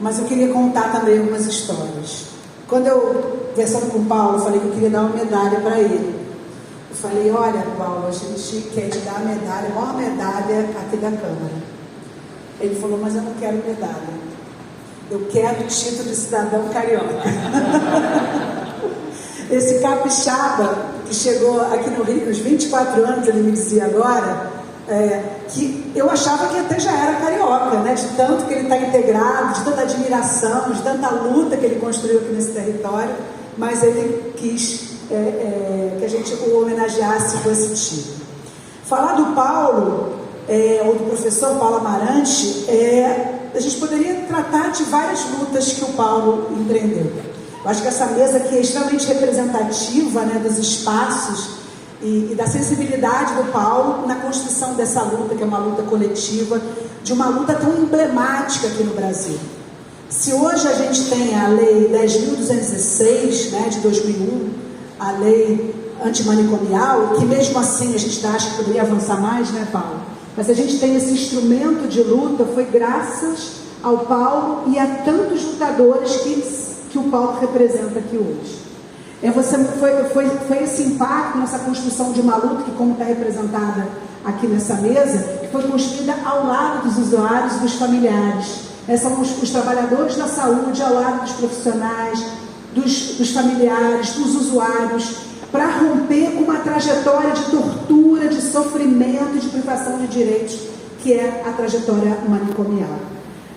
Mas eu queria contar também algumas histórias. Quando eu, conversando com o Paulo, eu falei que eu queria dar uma medalha para ele. Eu falei, olha, Paulo, a gente quer te dar a medalha, a maior medalha aqui da Câmara. Ele falou, mas eu não quero medalha. Eu quero o título de cidadão carioca. Esse capixaba que chegou aqui no Rio, aos 24 anos, ele me dizia agora, que eu achava que até já era carioca, né? De tanto que ele está integrado, de tanta admiração, de tanta luta que ele construiu aqui nesse território, mas ele quis que a gente o homenageasse com esse título. Falar do Paulo, ou do professor Paulo Amarante, a gente poderia tratar de várias lutas que o Paulo empreendeu. Eu acho que essa mesa aqui é extremamente representativa, né, dos espaços e da sensibilidade do Paulo na construção dessa luta, que é uma luta coletiva, de uma luta tão emblemática aqui no Brasil. Se hoje a gente tem a Lei 10.216, né, de 2001, a lei antimanicomial, que mesmo assim a gente acha que poderia avançar mais, né, Paulo? Mas a gente tem esse instrumento de luta, foi graças ao Paulo e a tantos lutadores que o Paulo representa aqui hoje. Foi esse impacto nessa construção de uma luta que, como está representada aqui nessa mesa, que foi construída ao lado dos usuários e dos familiares. São os trabalhadores da saúde ao lado dos profissionais, dos familiares, dos usuários, para romper com uma trajetória de tortura, de sofrimento e de privação de direitos, que é a trajetória manicomial.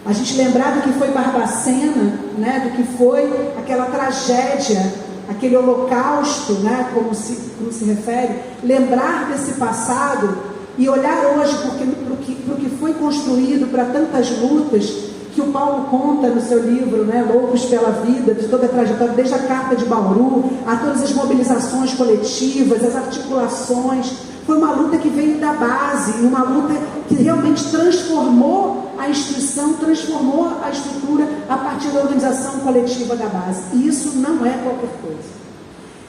A gente lembrar do que foi Barbacena, né, do que foi aquela tragédia, aquele holocausto, né, como se refere, lembrar desse passado e olhar hoje para o que foi construído, para tantas lutas que o Paulo conta no seu livro, né, Loucos pela Vida, de toda a trajetória, desde a Carta de Bauru, a todas as mobilizações coletivas, as articulações. Foi uma luta que veio da base, uma luta que realmente transformou a instituição, transformou a estrutura a partir da organização coletiva da base. E isso não é qualquer coisa.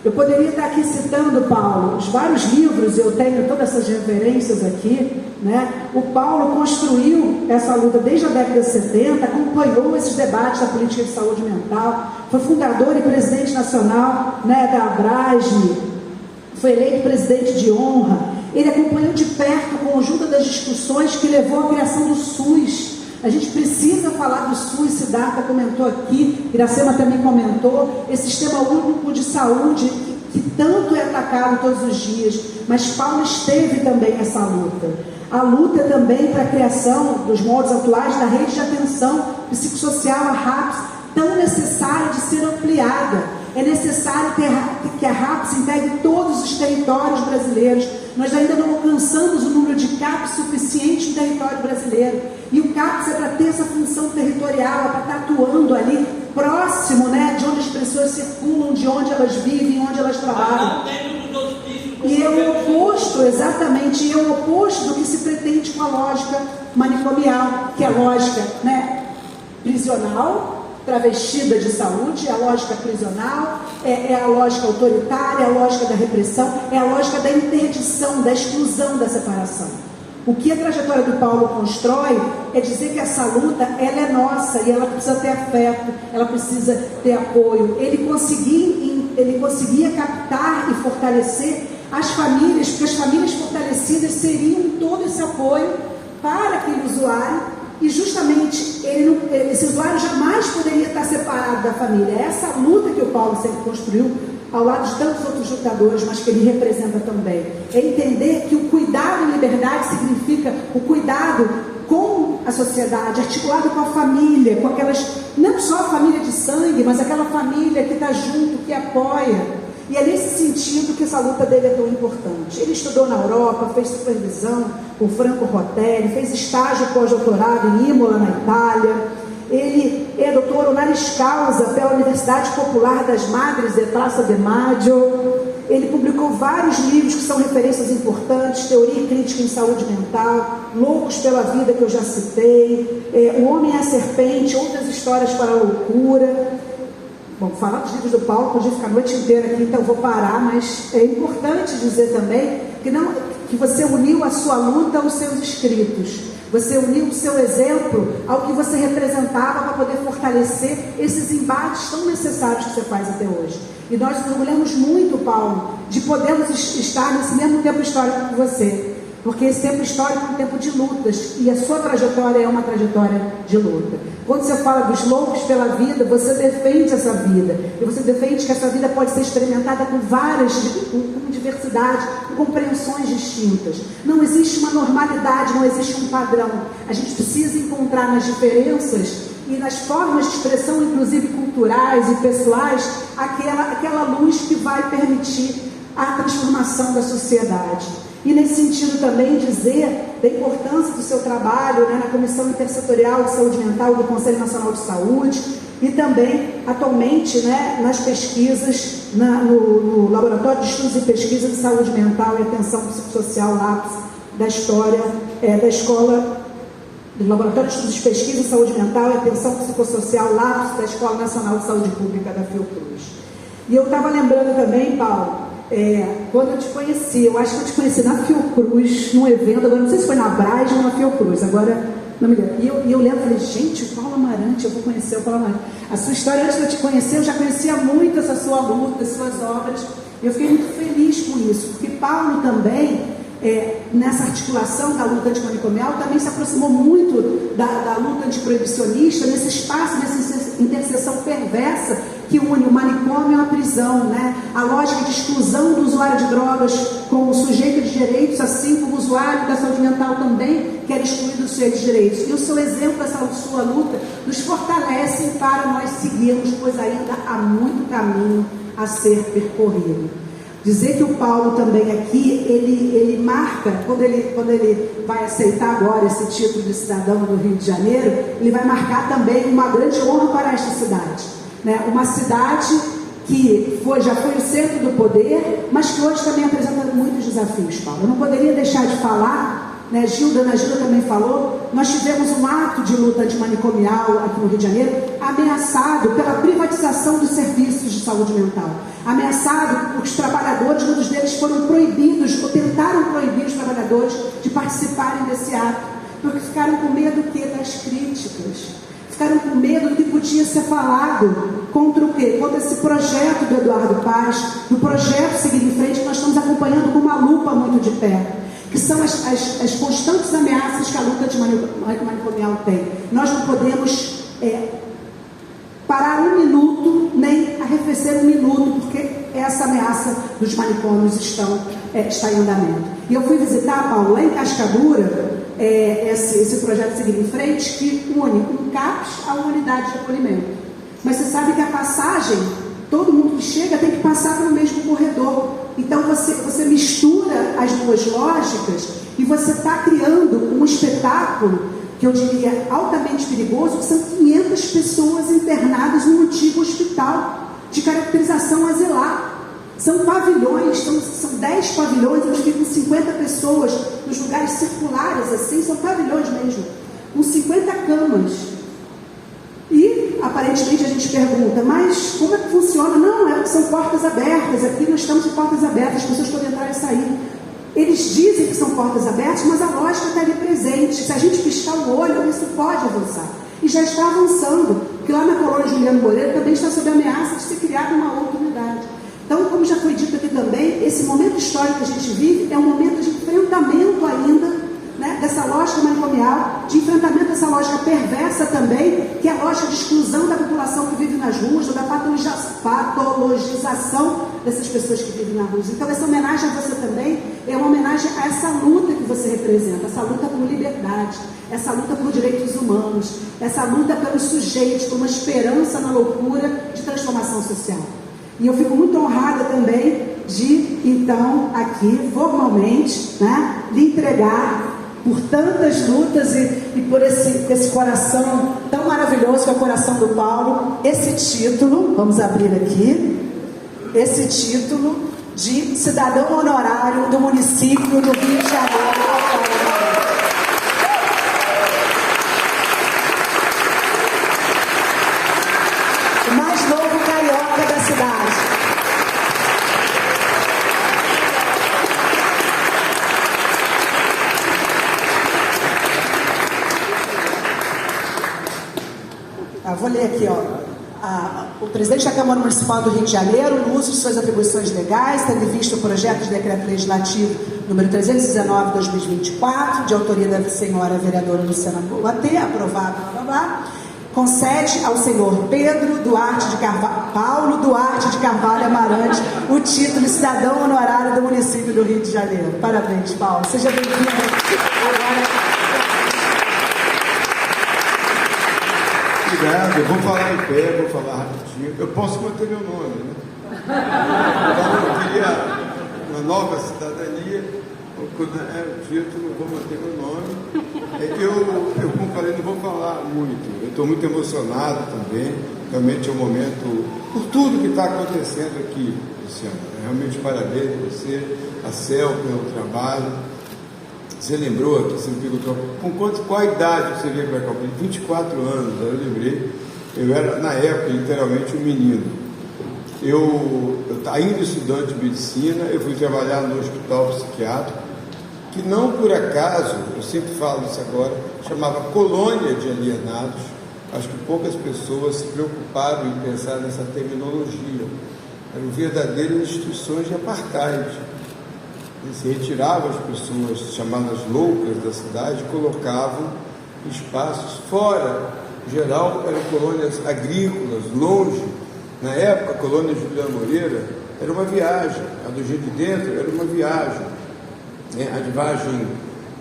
Eu poderia estar aqui citando, Paulo, os vários livros, eu tenho todas essas referências aqui, né? O Paulo construiu essa luta desde a década de 70, acompanhou esses debates da política de saúde mental, foi fundador e presidente nacional, né, da Abrasme, foi eleito presidente de honra. Ele acompanhou de perto o conjunto das discussões que levou à criação do SUS. A gente precisa falar do SUS, Siddhartha comentou aqui, Iracema também comentou, esse sistema único de saúde que tanto é atacado todos os dias, mas Paulo esteve também nessa luta. A luta também para a criação dos moldes atuais da rede de atenção psicossocial, a RAPS, tão necessária de ser ampliada. É necessário que a RAPS integre todos os territórios brasileiros. Nós ainda não alcançamos o número de CAPs suficiente no território brasileiro. E o CAPS é para ter essa função territorial, é para estar atuando ali, próximo, né, de onde as pessoas circulam, de onde elas vivem, onde elas trabalham. E é o oposto, exatamente, é o oposto do que se pretende com a lógica manicomial, que é a lógica, né, prisional, travestida de saúde, é a lógica prisional, é a lógica autoritária, é a lógica da repressão, é a lógica da interdição, da exclusão, da separação. O que a trajetória do Paulo constrói é dizer que essa luta, ela é nossa e ela precisa ter afeto, ela precisa ter apoio. Ele conseguia captar e fortalecer as famílias, porque as famílias fortalecidas seriam todo esse apoio para aquele usuário. E justamente esse usuário jamais poderia estar separado da família. É essa luta que o Paulo sempre construiu ao lado de tantos outros lutadores, mas que ele representa também. É entender que o cuidado em liberdade significa o cuidado com a sociedade, articulado com a família, com aquelas, não só a família de sangue, mas aquela família que está junto, que apoia. E é nesse sentido que essa luta dele é tão importante. Ele estudou na Europa, fez supervisão com Franco Rotelli, fez estágio pós-doutorado em Imola, na Itália. Ele é doutor honoris causa pela Universidade Popular das Madres de Praça de Maggio. Ele publicou vários livros que são referências importantes, Teoria e Crítica em Saúde Mental, Loucos pela Vida, que eu já citei, O Homem e a Serpente, Outras Histórias para a Loucura. Bom, falar dos livros do Paulo, podia ficar a noite inteira aqui, então eu vou parar, mas é importante dizer também que você uniu a sua luta aos seus escritos. Você uniu o seu exemplo ao que você representava para poder fortalecer esses embates tão necessários que você faz até hoje. E nós nos orgulhamos muito, Paulo, de podermos estar nesse mesmo tempo histórico que você. Porque esse tempo histórico é um tempo de lutas, e a sua trajetória é uma trajetória de luta. Quando você fala dos loucos pela vida, você defende essa vida, e você defende que essa vida pode ser experimentada com diversidade, com compreensões distintas. Não existe uma normalidade, não existe um padrão. A gente precisa encontrar nas diferenças e nas formas de expressão, inclusive culturais e pessoais, aquela luz que vai permitir a transformação da sociedade. E nesse sentido também dizer da importância do seu trabalho, né, na Comissão Intersetorial de Saúde Mental do Conselho Nacional de Saúde, e também atualmente, né, nas pesquisas, no Laboratório de Estudos e Pesquisa de Saúde Mental e Atenção Psicossocial LAPS da história da Escola do Laboratório de Estudos e Pesquisa em Saúde Mental e Atenção Psicossocial LAPS da Escola Nacional de Saúde Pública da Fiocruz. E eu estava lembrando também, Paulo, quando eu te conheci, eu acho que eu te conheci na Fiocruz, num evento, agora não sei se foi na Braz ou na Fiocruz, agora não me lembro. E eu lembro, falei, gente, o Paulo Amarante, eu vou conhecer o Paulo Amarante. A sua história, antes de eu te conhecer, eu já conhecia muito essa sua luta, as suas obras, e eu fiquei muito feliz com isso, porque Paulo também, nessa articulação da luta antimanicomial, também se aproximou muito da luta antiproibicionista, nesse espaço, nessa interseção perversa que une o manicômio à prisão, né? A lógica de exclusão do usuário de drogas como sujeito de direitos, assim como o usuário da saúde mental também quer excluir dos seus direitos. E o seu exemplo, essa sua luta, nos fortalece para nós seguirmos, pois ainda há muito caminho a ser percorrido. Dizer que o Paulo também aqui, ele marca, quando ele vai aceitar agora esse título de cidadão do Rio de Janeiro, ele vai marcar também uma grande honra para esta cidade, né? Uma cidade que já foi o centro do poder, mas que hoje também apresenta muitos desafios, Paulo. Eu não poderia deixar de falar, né? Dona Gilda também falou, nós tivemos um ato de luta antimanicomial aqui no Rio de Janeiro, ameaçado pela privatização dos serviços de saúde mental. Ameaçado porque os trabalhadores, muitos deles foram proibidos, ou tentaram proibir os trabalhadores de participarem desse ato, porque ficaram com medo das críticas, ficaram com medo do que podia ser falado contra o quê? Contra esse projeto do Eduardo Paz, do projeto Seguir em Frente, que nós estamos acompanhando com uma lupa muito de perto, que são as constantes ameaças que a luta antimanicomial tem. Nós não podemos parar um minuto, nem arrefecer um minuto, porque essa ameaça dos manicômios está em andamento. E eu fui visitar, Paulo, lá em Cascadura, esse projeto Seguir em Frente, que une um CAPS a uma unidade de acolhimento. Mas você sabe que a passagem, todo mundo que chega tem que passar pelo mesmo corredor. Então você mistura as duas lógicas e você está criando um espetáculo que eu diria altamente perigoso, que são 500 pessoas internadas no antigo hospital de caracterização asilar. São pavilhões, são 10 pavilhões, onde ficam 50 pessoas nos lugares circulares, assim, são pavilhões mesmo, com 50 camas. E, aparentemente, a gente pergunta, mas como é que funciona? Não, são portas abertas, aqui nós estamos de portas abertas, as pessoas podem entrar e sair. Eles dizem que são portas abertas, mas a lógica está ali presente. Se a gente piscar o olho, isso pode avançar. E já está avançando, porque lá na colônia Juliano Moreira também está sob ameaça de ser criada uma outra unidade. Então, como já foi dito aqui também, esse momento histórico que a gente vive é um momento de enfrentamento ainda, né, dessa lógica manicomial, de enfrentamento dessa lógica perversa também, que é a lógica de exclusão da população que vive nas ruas, ou da patologização dessas pessoas que vivem nas ruas. Então, essa homenagem a você também é uma homenagem a essa luta que você representa, essa luta por liberdade, essa luta por direitos humanos, essa luta pelos sujeitos, por uma esperança na loucura de transformação social. E eu fico muito honrada também de, então, aqui, formalmente, né, lhe entregar, por tantas lutas e por esse coração tão maravilhoso que é o coração do Paulo, esse título, vamos abrir aqui, esse título de cidadão honorário do município do Rio de Janeiro. O mais novo carioca da cidade. Vou ler aqui, o presidente da Câmara Municipal do Rio de Janeiro, no uso de suas atribuições legais, tendo em vista o projeto de decreto legislativo número 319/2024, de autoria da senhora vereadora Luciana Boatê, aprovado, concede ao senhor Paulo Duarte de Carvalho Amarante o título de cidadão honorário do município do Rio de Janeiro. Parabéns, Paulo. Seja bem-vindo. Obrigado. Eu vou falar em pé, vou falar rapidinho. Eu posso manter meu nome, né? Então, eu queria uma nova cidadania. Quando é o título, vou manter meu nome. Como falei, não vou falar muito. Eu estou muito emocionado também. Realmente é um momento, por tudo que está acontecendo aqui, Luciano. Realmente parabéns a você, a Cel, pelo trabalho. Você lembrou aqui, você me perguntou, qual a idade você veio para cá? 24 anos, eu lembrei. Eu era, na época, literalmente um menino. Eu ainda estudante de medicina, eu fui trabalhar no hospital psiquiátrico, que não por acaso, eu sempre falo isso agora, chamava Colônia de Alienados. Acho que poucas pessoas se preocuparam em pensar nessa terminologia. Eram verdadeiras instituições de apartheid. Se retiravam as pessoas chamadas loucas da cidade e colocavam espaços fora. Em geral, eram colônias agrícolas, longe. Na época, a colônia Juliano Moreira era uma viagem. A do Rio de Dentro era uma viagem. A de Vargem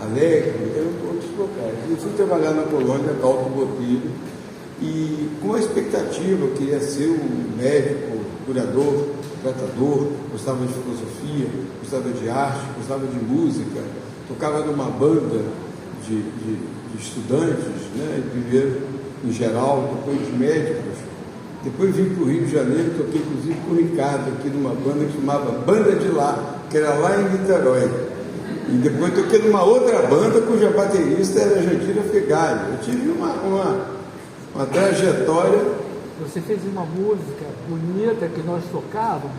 Alegre eram outros locais. Eu fui trabalhar na colônia Alto Botelho e com a expectativa, eu queria ser um médico, curador, tratador, gostava de filosofia, gostava de arte, gostava de música, tocava numa banda de estudantes, né? Primeiro em geral, depois de médicos. Depois vim para o Rio de Janeiro, toquei inclusive com o Ricardo aqui numa banda que chamava Banda de Lá, que era lá em Niterói. E depois toquei numa outra banda cuja baterista era Jandira Fegali. Eu tive uma trajetória. Você fez uma música bonita que nós tocávamos,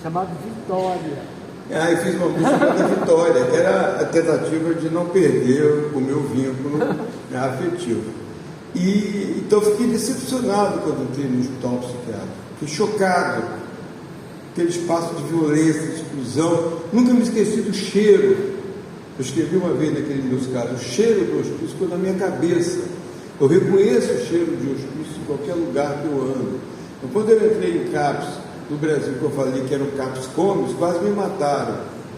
chamada Vitória. Eu fiz uma música chamada Vitória, que era a tentativa de não perder o meu vínculo afetivo. Então fiquei decepcionado quando entrei no hospital psiquiátrico. Fiquei chocado. Aquele espaço de violência, de exclusão. Nunca me esqueci do cheiro. Eu escrevi uma vez naquele meus casos, o cheiro do hospício ficou na minha cabeça. Eu reconheço o cheiro de hospício em qualquer lugar que eu ando. Então, quando eu entrei em CAPS, no Brasil, que eu falei que era um CAPS Comes, quase me mataram.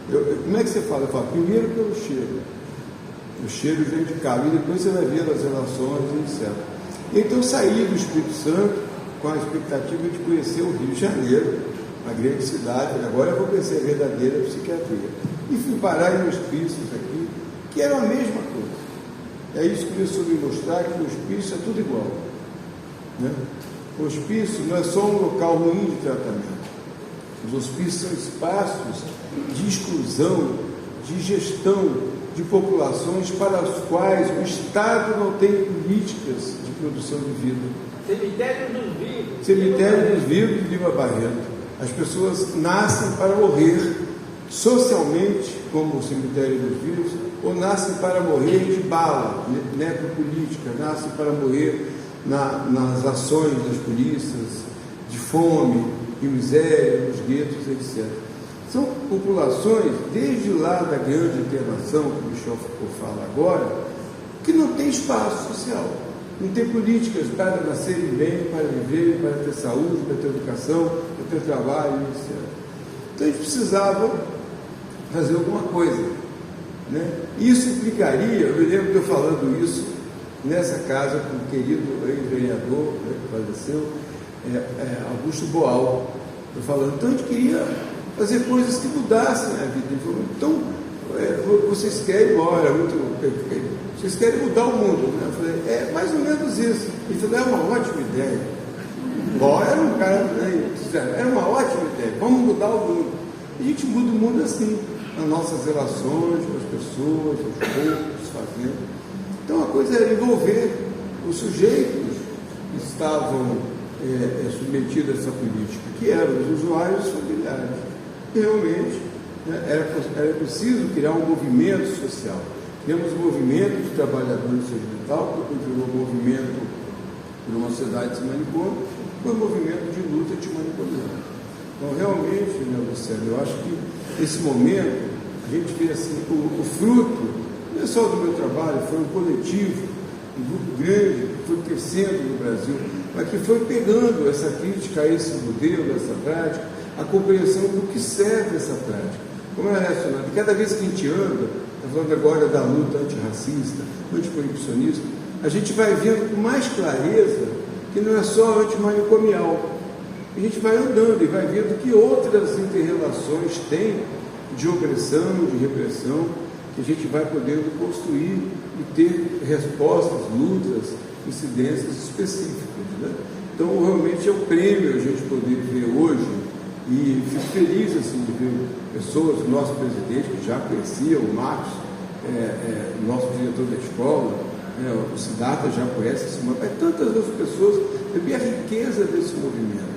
Como é que você fala? Eu falo, primeiro pelo cheiro. O cheiro vem de cá, e depois você vai ver as relações, etc. Então, eu saí do Espírito Santo com a expectativa de conhecer o Rio de Janeiro, uma grande cidade. Agora eu vou conhecer a verdadeira psiquiatria. E fui parar em hospícios aqui, que eram a mesma coisa. E aí isso começou a me mostrar que o hospício é tudo igual. Né? O hospício não é só um local ruim de tratamento. Os hospícios são espaços de exclusão, de gestão de populações para as quais o Estado não tem políticas de produção de vida. Cemitério dos Vivos. Cemitério dos Vivos de Lima Barreto. As pessoas nascem para morrer socialmente, como o Cemitério dos Vivos, ou nascem para morrer de bala, necropolítica, nascem para morrer nas ações das polícias, de fome, de miséria, nos guetos, etc. São populações, desde lá da grande internação, que o Michel fala agora, que não tem espaço social, não tem políticas para nascerem bem, para viverem, para ter saúde, para ter educação, para ter trabalho, etc. Então a gente precisava fazer alguma coisa, né? Isso implicaria, eu me lembro de eu falando isso nessa casa com o querido ex-vereador, né, que faleceu, Augusto Boal, eu falando, então a gente queria fazer coisas que mudassem a vida. Ele falou, então vocês querem, olha, muito perfeito, vocês querem mudar o mundo, né? Eu falei, é mais ou menos isso. Ele falou, é uma ótima ideia. Bom, era um cara, né, era uma ótima ideia, vamos mudar o mundo. A gente muda o mundo assim, nas nossas relações com as pessoas, aos poucos, fazendo. Então a coisa era envolver os sujeitos que estavam submetidos a essa política, que eram os usuários familiares. E realmente, né, era preciso criar um movimento social. Temos o movimento de trabalhadores do hospital, que virou o movimento por uma sociedade sem manicômio, foi um movimento de luta antimanicomial. Então, realmente, né, Luciano, eu acho que esse momento, a gente vê assim, o fruto, não é só do meu trabalho, foi um coletivo, um grupo grande, que foi crescendo no Brasil, mas que foi pegando essa crítica a esse modelo, essa prática, a compreensão do que serve essa prática, como ela é relacionada. Cada vez que a gente anda, está falando agora da luta antirracista, antiproibicionista, a gente vai vendo com mais clareza que não é só antimanicomial. A gente vai andando e vai vendo que outras inter-relações tem de opressão, de repressão, que a gente vai podendo construir e ter respostas, lutas, incidências específicas, né? Então, realmente é um prêmio a gente poder ver hoje, e fico feliz assim, de ver pessoas, o nosso presidente, que já conhecia, o Marcos, nosso diretor da escola, o Siddhartha já conhece esse movimento, mas tantas outras pessoas, ver a riqueza desse movimento,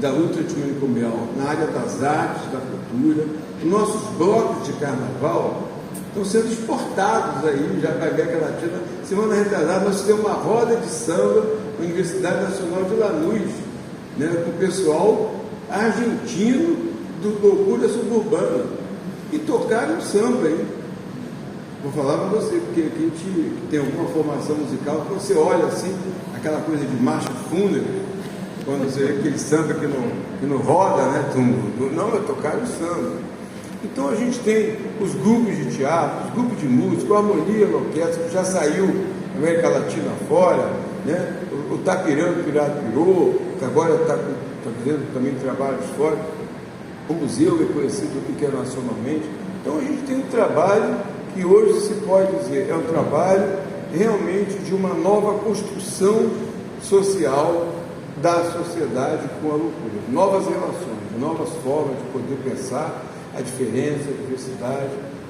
da luta antimanicomial, na área das artes, da cultura. Os nossos blocos de carnaval estão sendo exportados aí, já para a América Latina. Semana retrasada nós fizemos uma roda de samba na Universidade Nacional de Lanús, né, com o pessoal argentino do Loucura Suburbana, e tocaram samba, hein? Vou falar para você, porque aqui a gente tem alguma formação musical, quando você olha assim, aquela coisa de marcha fúnebre, quando você vê aquele samba que não roda, né? Não, é tocar o samba. Então a gente tem os grupos de teatro, os grupos de música, a Harmonia na Orquestra, que já saiu na América Latina fora, né? O Tapirando Pirado Pirou, que agora está fazendo também trabalhos fora. O museu é conhecido internacionalmente. Então a gente tem um trabalho que hoje se pode dizer, é um trabalho realmente de uma nova construção social da sociedade com a loucura, novas relações, novas formas de poder pensar a diferença, a diversidade.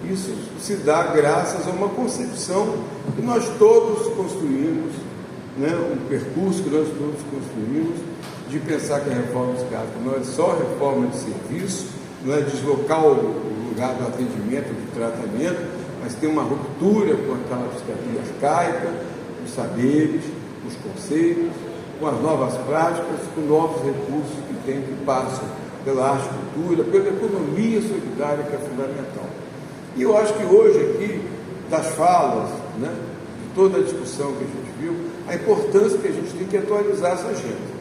Isso se dá graças a uma concepção que nós todos construímos, né? Um percurso que nós todos construímos, de pensar que a reforma psiquiátrica não é só reforma de serviço, não é deslocar o lugar do atendimento, do tratamento, mas tem uma ruptura com aquela psiquiatria arcaica, os saberes, os conceitos, com as novas práticas, com novos recursos que passam pela arte e cultura, pela economia solidária, que é fundamental. E eu acho que hoje aqui, das falas, né, de toda a discussão que a gente viu, a importância que a gente tem que atualizar essa agenda.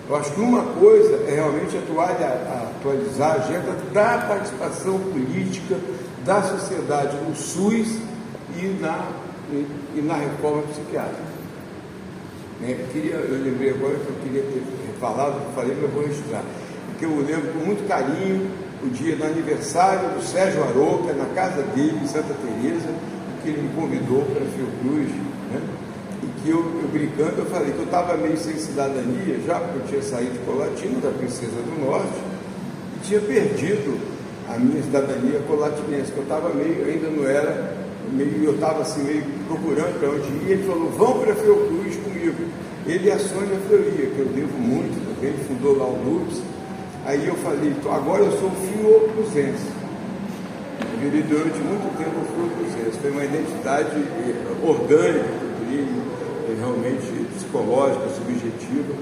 Eu acho que uma coisa é realmente atualizar a agenda da participação política da sociedade no SUS e na reforma psiquiátrica. Eu lembrei agora que eu queria ter falado, eu falei, mas eu vou registrar. Porque eu lembro com muito carinho o dia do aniversário do Sérgio Aroca, na casa dele, em Santa Teresa, que ele me convidou para a Fiocruz, né? E que eu brincando, eu falei que eu estava meio sem cidadania já, porque eu tinha saído de Colatina, da Princesa do Norte, e tinha perdido a minha cidadania colatinense, que eu estava meio, ainda não era, eu estava assim meio procurando para onde ir. Ele falou, vão para a Fiocruz comigo. Ele e a Sônia Fleuria, que eu devo muito, também fundou lá o NUPS. Aí eu falei, agora eu sou fiocruzense. Eu virei durante muito tempo fiocruzense. Foi uma identidade orgânica, eu diria, realmente psicológica, subjetiva.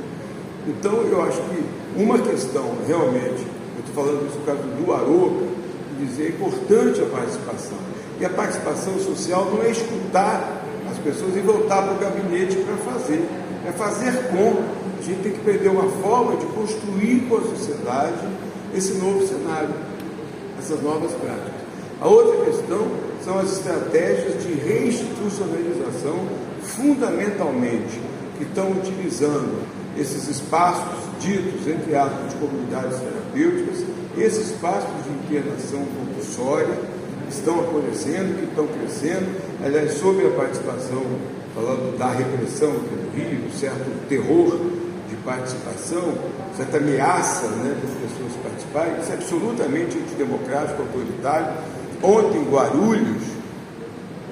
Então eu acho que uma questão realmente, eu estou falando isso no caso do Aroca, dizer, é importante a participação. E a participação social não é escutar as pessoas e voltar para o gabinete para fazer. É fazer com. A gente tem que aprender uma forma de construir com a sociedade esse novo cenário, essas novas práticas. A outra questão são as estratégias de reinstitucionalização, fundamentalmente, que estão utilizando esses espaços ditos, entre aspas, de comunidades terapêuticas, esses espaços de internação compulsória, estão acontecendo, que estão crescendo. Aliás, sobre a participação, falando da repressão aqui no Rio, certo terror de participação, certa ameaça, né, das pessoas participarem, isso é absolutamente antidemocrático, autoritário. Ontem, em Guarulhos,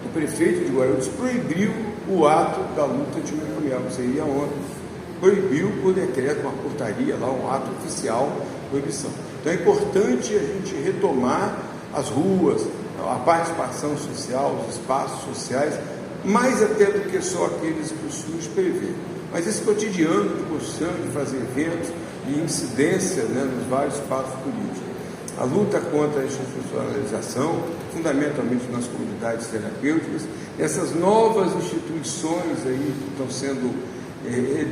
o prefeito de Guarulhos proibiu o ato da luta antimanicomial, que seria ontem. Proibiu por decreto, uma portaria lá, um ato oficial, proibição. Então é importante a gente retomar as ruas, a participação social, os espaços sociais, mais até do que só aqueles que o SUS prevê. mas esse cotidiano de construção, de fazer eventos e incidência, né, nos vários espaços políticos. A luta contra a institucionalização, fundamentalmente nas comunidades terapêuticas, essas novas instituições aí que estão sendo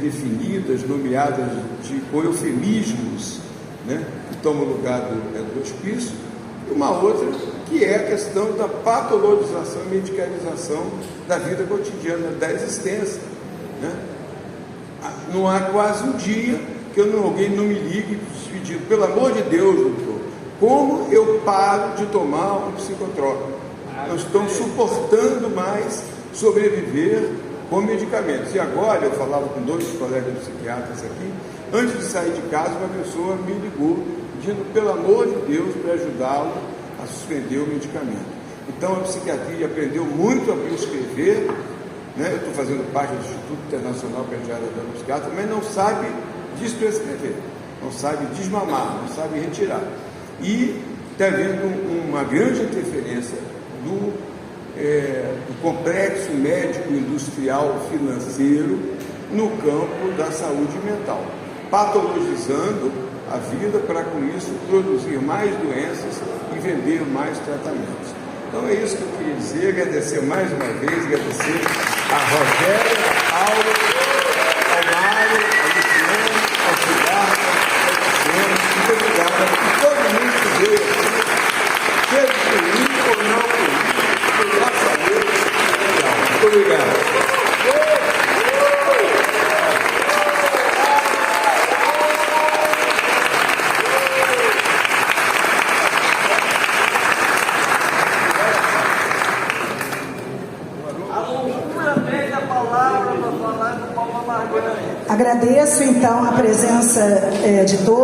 definidas, nomeadas com eufemismos, né, que tomam o lugar do hospício, e uma outra que é a questão da patologização e medicalização da vida cotidiana, da existência, né? Não há quase um dia que alguém não me ligue pedindo, pelo amor de Deus, doutor, como eu paro de tomar um psicotrópico? Nós estamos suportando mais sobreviver com medicamentos. E agora, eu falava com 2 colegas psiquiatras aqui, antes de sair de casa, uma pessoa me ligou, pedindo, pelo amor de Deus, para ajudá-lo a suspender o medicamento. Então, a psiquiatria aprendeu muito a prescrever, né? Eu estou fazendo parte do Instituto Internacional Pediatra da Psiquiatra, mas não sabe desprescrever, não sabe desmamar, não sabe retirar. E está havendo uma grande interferência do complexo médico-industrial financeiro no campo da saúde mental, patologizando a vida para, com isso, produzir mais doenças e vender mais tratamentos. Então é isso que eu queria dizer, agradecer mais uma vez, agradecer a Rogéria, a Paula, ao Mário, ao Luciano, ao Cigarro, ao Luciano, muito obrigado a todo mundo que veio aqui, seja político ou não político, por graças a Deus, muito obrigado. Agradeço, então, a presença de todos.